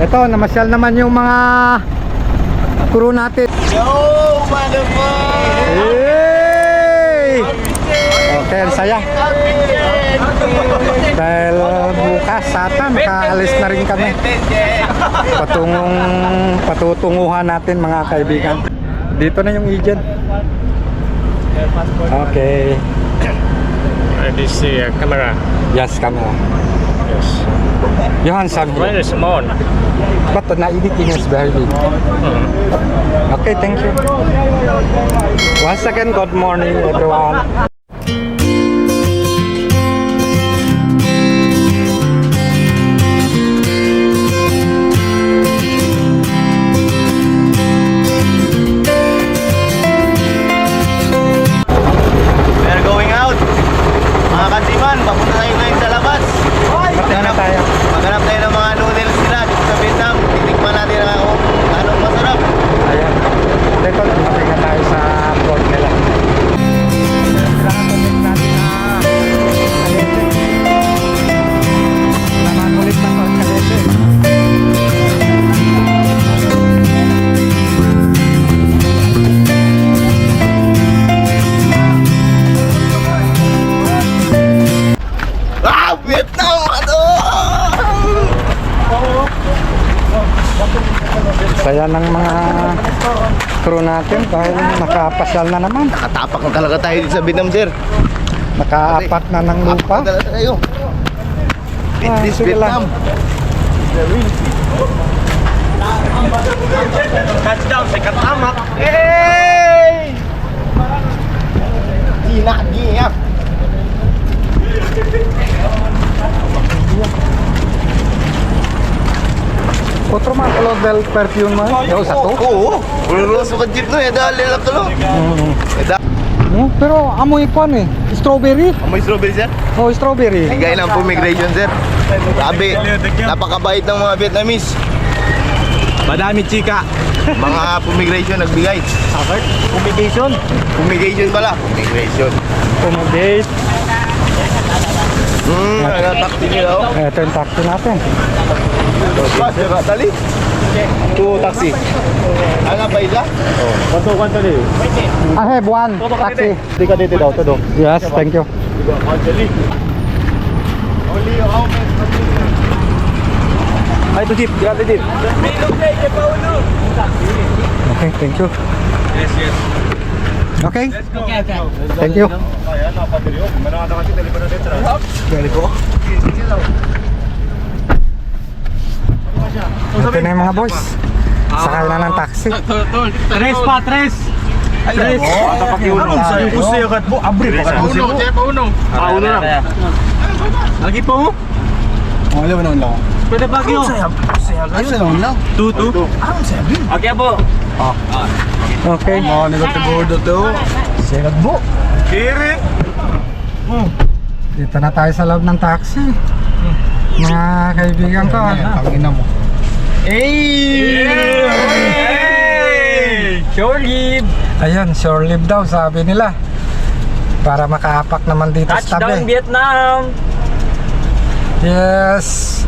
Ito, namasyal naman yung mga crew natin. Yo, motherfucker! Hey! Okay, ang saya. Dahil bukas sata, makaalis na rin kami. Patutunguhan natin mga kaibigan. Dito na yung agent. Okay. This camera. Yes, camera. Yes. Johan sabi. Very small. But na editing is very big. Okay, thank you. Once again, good morning everyone. We're going out. Mga kansiman, papunta tayo ngayon sa labas. Maghanap tayo. Maghanap tayo ng mga noodles nila dito sa Vietnam. Titikman natin kung anong masarap. Ayan. Dito, lumapit na tayo sa port nila. Kailangan ulit natin na kailangan ulit ng port kalete. Ah! Vietnam! Ano? Saya ng mga crew natin dahil nakapasyal na naman. Nakatapak na talaga tayo dito sa Vietnam, sir. Nakaapat na ng lupa. Talaga tayo. This sige Vietnam. Touchdown sa Katamak. Hey! Gina, gina. Otro man kalau del perfume mo. Yo satu. Oo. Ulo sa jeep no, dali lang tulo. Pero amoy kwan eh. Strawberry. Amoy strawberry, sir. Oh, strawberry. Bigay ng fumigration, sir. Sabi, napakabait ng mga Vietnamese. Madami chika. Mga fumigration nagbigay. Fumigation. Fumigation pala. Fumigration. Fumigate. Nagatakti nila oh. Ito yung taxi natin. Tali. Two taxi. Ano ba isa? Kwanto ni? I have one taxi. Di ka dito daw, todo. Yes, thank you. Only how much? Ay, to jeep. Grabe jeep. Okay, thank you. Yes, yes. Okay? Thank you. Ito na yung mga boys. Sakay na ng taxi. Tres pa, tres. Tres. Gusto yung kat mo, abri pa kat mo. Pauno lang. Lagi po mo? Alam mo naman lang. Pwede bagyo. Ano sa naman lang? Tutu. Ano sabi? Okay po. Okay. Mga nagatigodo to. Sirat mo. Kiri. Dito na tayo sa loob ng taxi. Mga kaibigan ko. Pangina mo. Shore leave. Ayun, shore leave daw sabi nila. Para makaapak naman dito sa Touchdown tabi. Vietnam. Yes.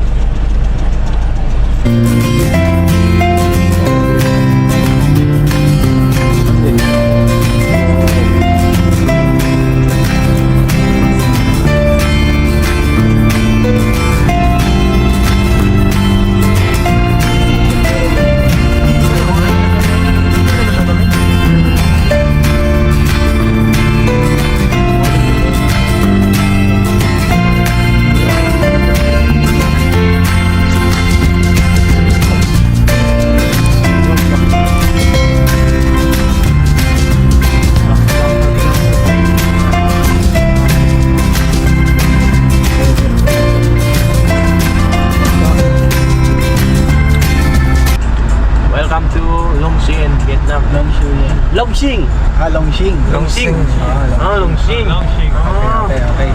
Welcome to Longsing, Vietnam. Longsing. Longsing. Longsing. Longsing. Okay.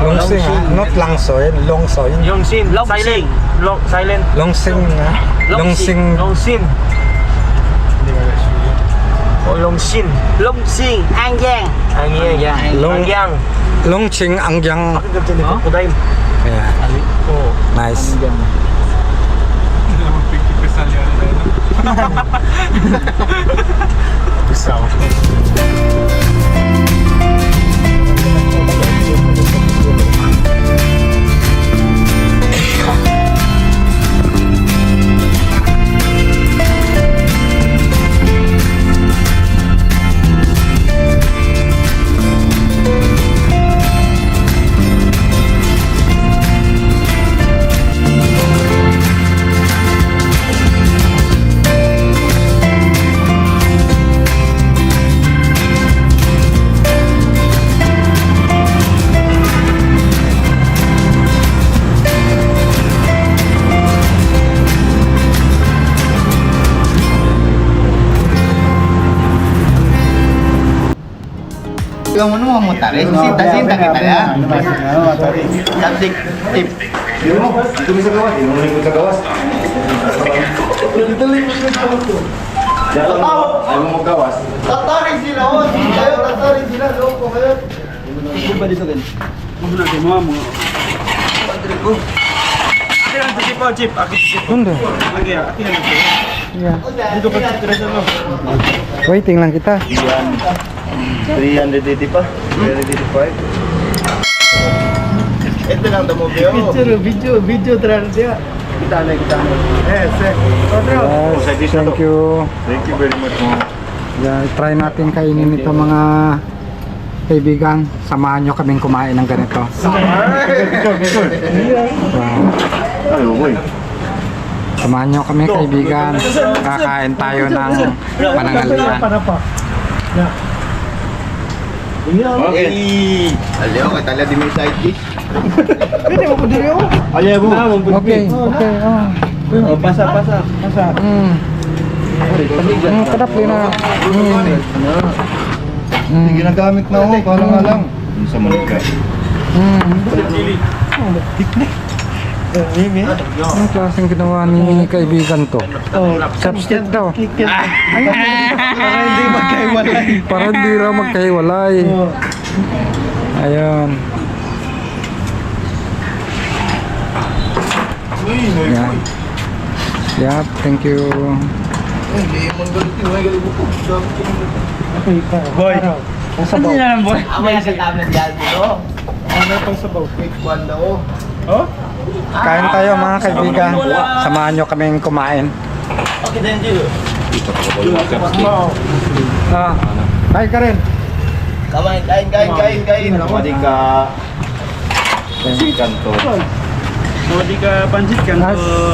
Longsing, not Langsoy, Longsoy. Longsing. Silent. Silent. Longsing, Longsing. Longsing. Oh, Longsing. Longsing. Angyang. Angyang. Angyang. Longching Angyang. Kudaim. Yeah. Oh. Nice. Yung ano mo tari, sinta kita ya. Cantik tip. Dito sa gawas, yung sa gawas. Ayaw mo magawas. Tatarin sila, oh. Kayo, tatarin sila, loko kayo. Hindi. Yeah. Waiting lang kita. 380 pa. 385. Ito lang damo view. Video terang dia. Kita na. Yes, thank you. Thank you very much mo. Yeah, try natin kainin ito mga kaibigan. Samahan nyo kaming kumain ng ganito. Wow. Ay, okay. Samahan nyo kami kaibigan. Kakain tayo ng panangalian. Okay. Aliyo, kay tala di may side dish. Ayaw mo. Okay, okay. Oh. Pasa. Kadap din na. Hindi ginagamit na ako, parang nga lang. Sa Malika. Anong klaseng ginawa ni kaibigan to? Chopstick daw. Para hindi magkaiwalay. Para hindi raw magkahiwalay. Ayun. Yan. Yep, thank you. Boy. Ano yan, boy? Amay sa tablet dyan, bro. Ano pang sabaw? Quick one na, oh. Kain tayo mga kaibigan. Samahan nyo kaming kumain. Okay, then you. Kain ka rin. Kain. Malika. Kanto. Di ka pansit kan?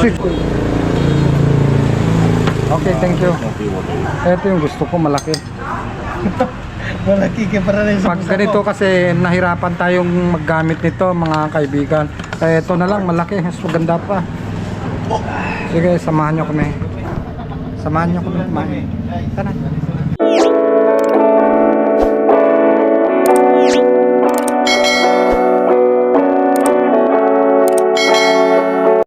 Sit. Okay, thank you. Ito yung gusto ko, malaki. Malaki ka para rin Pag ganito kasi nahirapan tayong maggamit nito mga kaibigan. Kaya ito na lang, malaki. Mas maganda pa. Sige, samahan nyo kami. Samahan nyo kami kumain. Tara.